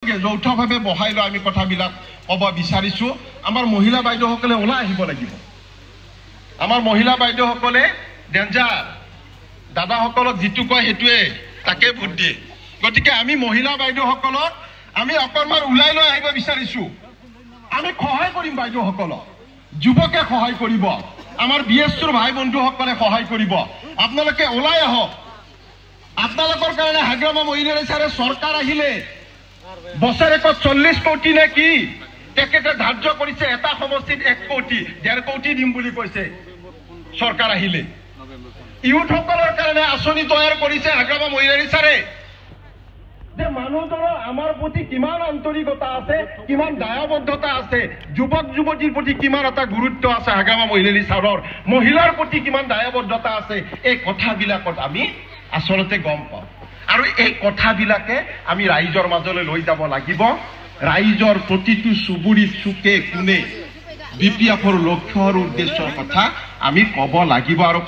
যৌথভাৱে বহাই লৈ আমি কথাবিলাক ক'ব বিচাৰিছো। আমাৰ মহিলা বাইদেউসকলে ওলাই আহিব লাগিব। আমাৰ মহিলা বাইদেউসকলে ডেঞ্জাৰ, দাদাসকলক যিটো কয় সেইটোৱে তাকে ভোট দিয়ে। গতিকে আমি মহিলা বাইদেউসকলক আমি অকণমান ওলাই লৈ আহিব বিচাৰিছো। আমি সহায় কৰিম বাইদেউসকলক, যুৱকে সহায় কৰিব, আমাৰ BSৰ ভাই বন্ধুসকলে সহায় কৰিব। আপোনালোকে ওলাই আহক। আপোনালোকৰ কাৰণে হাগ্ৰামা মহিলাৰী ছাৰে চৰকাৰ আহিলে বছৰেকত 40 কোটি নে কি তেখেতে ধাৰ্য কৰিছে। এটা সমষ্টিত 1 কোটি 1.5 কোটি দিম বুলি কৈছে চৰকাৰ আহিলে। ইউথসকলৰ কাৰণে আঁচনি তৈয়াৰ কৰিছে হাগ্ৰামা মহিলাৰী ছাৰে। যে মানুহজনৰ আমাৰ প্ৰতি কিমান আন্তৰিকতা আছে, কিমান দায়বদ্ধতা আছে, যুৱক যুৱতীৰ প্ৰতি কিমান এটা গুৰুত্ব আছে হাগ্ৰামা মহিলাৰী ছাৰৰ, মহিলাৰ প্ৰতি কিমান দায়বদ্ধতা আছে, এই কথাবিলাকত আমি আচলতে গম পাওঁ। আৰু এই কথাবিলাকে আমি ৰাইজৰ মাজলৈ লৈ যাব লাগিব। ৰাইজৰ প্ৰতিটো চুবুৰী চুকে কোণে BPFৰ লক্ষ্য আৰু উদ্দেশ্যৰ কথা আমি ক'ব লাগিব। আৰু